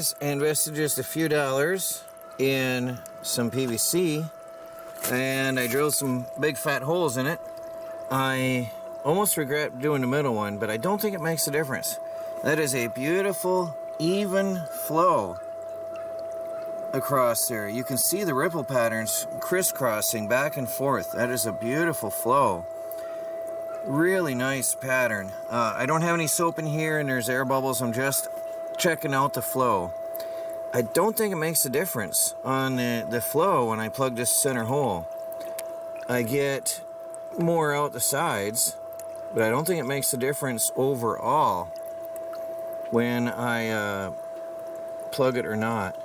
guys, I invested just a few dollars in some PVC and I drilled some big fat holes in it. I almost regret doing the middle one, but I don't think it makes a difference. That is a beautiful, even flow across there. You can see the ripple patterns crisscrossing back and forth. That is a beautiful flow. Really nice pattern. I don't have any soap in here and there's air bubbles. I'm just checking out the flow. I don't think it makes a difference on the flow when I plug this center hole. I get more out the sides, but I don't think it makes a difference overall when I plug it or not.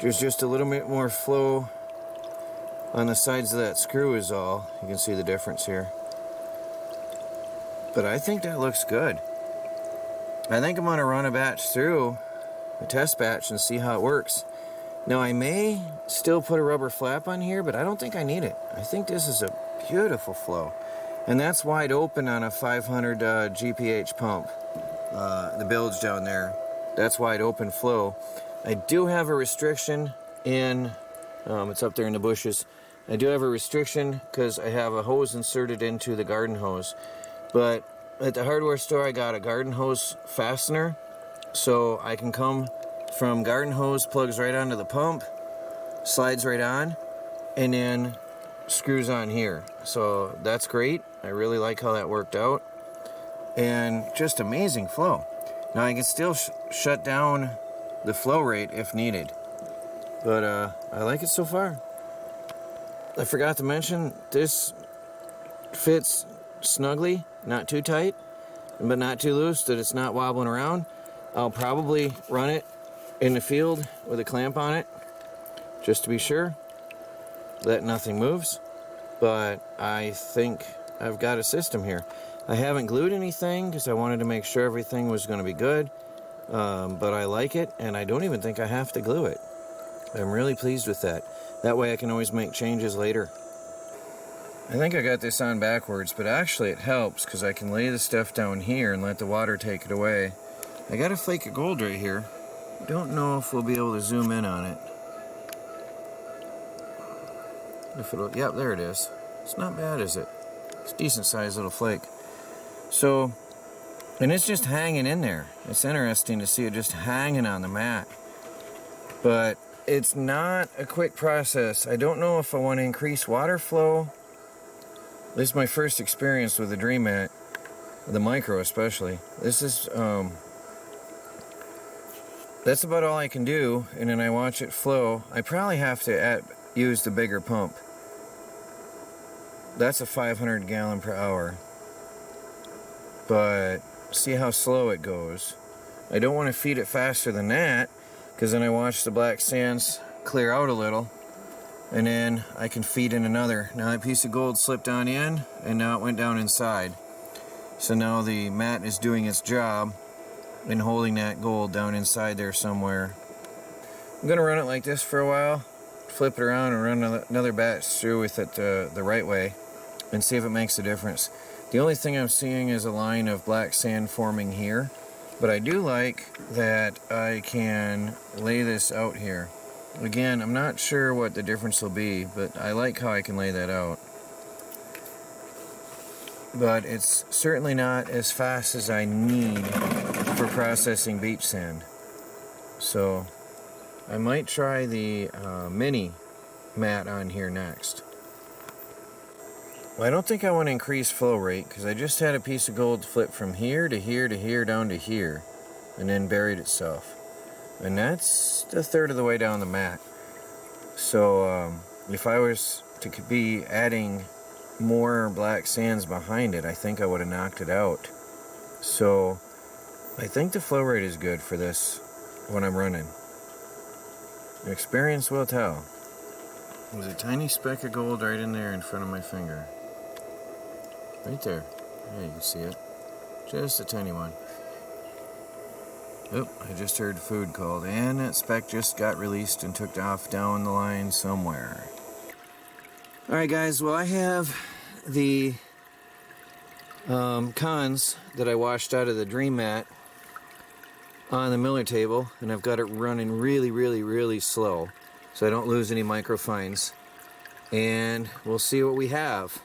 There's just a little bit more flow on the sides of that screw is all. You can see the difference here. But I think that looks good. I think I'm going to run a batch through, a test batch, and see how it works. Now I may still put a rubber flap on here, but I don't think I need it. I think this is a beautiful flow. And that's wide open on a 500 GPH pump. The bilge down there, that's wide open flow. I do have a restriction in, it's up there in the bushes. I do have a restriction because I have a hose inserted into the garden hose. But at the hardware store I got a garden hose fastener, so I can come from garden hose, plugs right onto the pump, slides right on, and then screws on here. So that's great. I really like how that worked out. And just amazing flow. Now I can still shut down the flow rate if needed. But I like it so far. I forgot to mention, this fits snugly, not too tight, but not too loose that it's not wobbling around. I'll probably run it in the field with a clamp on it, just to be sure that nothing moves. But I think I've got a system here. I haven't glued anything because I wanted to make sure everything was going to be good. But I like it, and I don't even think I have to glue it. I'm really pleased with that. That way I can always make changes later. I think I got this on backwards, but actually it helps because I can lay the stuff down here and let the water take it away. I got a flake of gold right here. Don't know if we'll be able to zoom in on it. If it'll, yep, there it is. It's not bad, is it? It's a decent sized little flake. So, and it's just hanging in there. It's interesting to see it just hanging on the mat. But it's not a quick process. I don't know if I want to increase water flow. This is my first experience with the Dream Mat, the micro especially. This is, that's about all I can do, and then I watch it flow. I probably have to use the bigger pump. That's a 500 gallon per hour. But see how slow it goes. I don't want to feed it faster than that, because then I watch the black sands clear out a little, and then I can feed in another. Now that piece of gold slipped on in, and now it went down inside. So now the mat is doing its job in holding that gold down inside there somewhere. I'm going to run it like this for a while, flip it around and run another batch through with it the right way, and see if it makes a difference. The only thing I'm seeing is a line of black sand forming here, but I do like that I can lay this out here. Again, I'm not sure what the difference will be, but I like how I can lay that out. But it's certainly not as fast as I need for processing beach sand. So I might try the mini mat on here next. Well, I don't think I want to increase flow rate because I just had a piece of gold flip from here to here to here down to here and then buried itself. And that's a third of the way down the mat. So if I was to be adding more black sands behind it, I think I would have knocked it out. So I think the flow rate is good for this when I'm running. Experience will tell. There's a tiny speck of gold right in there in front of my finger. Right there. Yeah, you can see it. Just a tiny one. Oh, I just heard food called, and that speck just got released and took off down the line somewhere. Alright guys, well I have the cons that I washed out of the Dream Mat on the miller table, and I've got it running really slow so I don't lose any microfines. And we'll see what we have.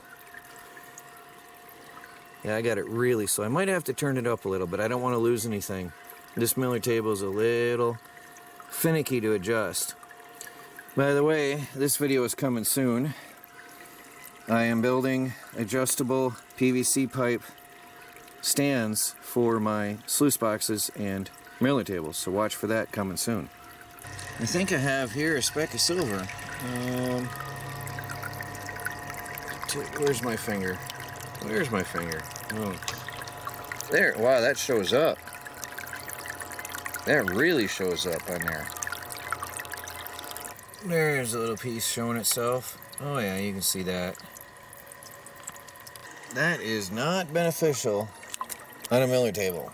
Yeah, I got it really slow. I might have to turn it up a little, but I don't want to lose anything. This miller table is a little finicky to adjust. By the way, this video is coming soon. I am building adjustable PVC pipe stands for my sluice boxes and miller tables, so watch for that coming soon. I think I have here a speck of silver. Where's my finger? Where's my finger? Oh. There, wow, that shows up. That really shows up on there. There's a little piece showing itself. Oh yeah, you can see that. That is not beneficial on a miller table.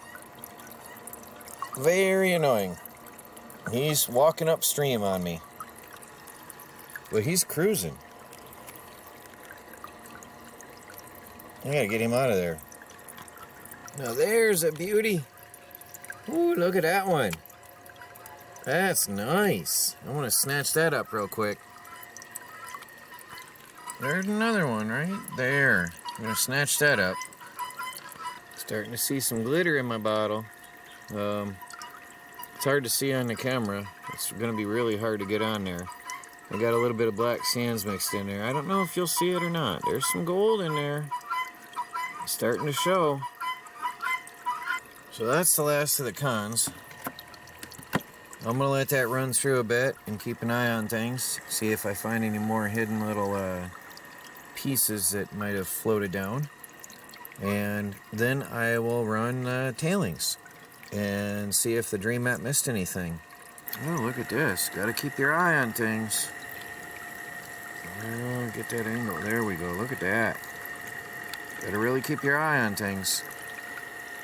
Very annoying. He's walking upstream on me. But he's cruising. I gotta get him out of there. Now there's a beauty. Ooh, look at that one. That's nice. I want to snatch that up real quick. There's another one right there. I'm going to snatch that up. Starting to see some glitter in my bottle. It's hard to see on the camera. It's going to be really hard to get on there. I got a little bit of black sands mixed in there. I don't know if you'll see it or not. There's some gold in there. It's starting to show. So that's the last of the cons. I'm going to let that run through a bit and keep an eye on things. See if I find any more hidden little pieces that might have floated down. And then I will run tailings and see if the dream map missed anything. Oh, look at this. Got to keep your eye on things. Oh, get that angle. There we go. Look at that. Got to really keep your eye on things.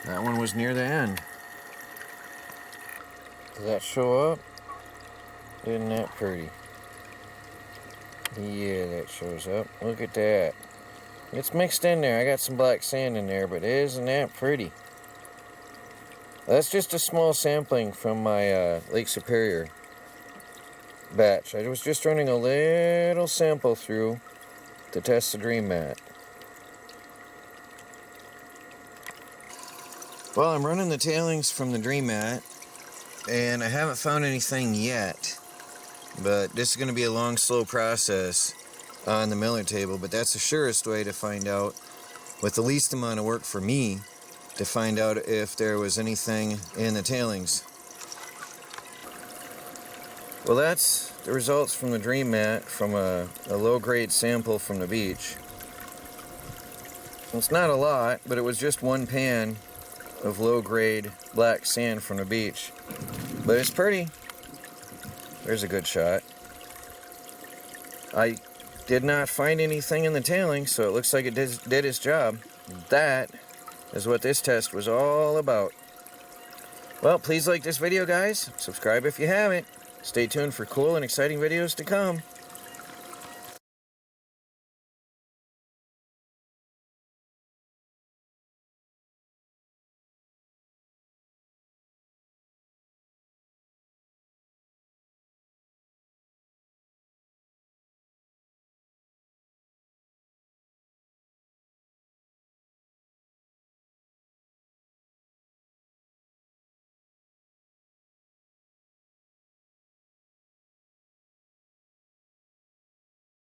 That one was near the end. Does that show up? Isn't that pretty? Yeah, that shows up. Look at that. It's mixed in there. I got some black sand in there, but isn't that pretty? That's just a small sampling from my Lake Superior batch. I was just running a little sample through to test the dream mat. Well, I'm running the tailings from the dream mat, and I haven't found anything yet, but this is going to be a long, slow process on the miller table, but that's the surest way to find out, with the least amount of work for me, to find out if there was anything in the tailings. Well, that's the results from the dream mat from a low-grade sample from the beach. It's not a lot, but it was just one pan of low-grade black sand from the beach. But it's pretty. There's a good shot. I did not find anything in the tailings, so it looks like it did its job. That is what this test was all about. Well, please like this video, guys. Subscribe if you haven't. Stay tuned for cool and exciting videos to come.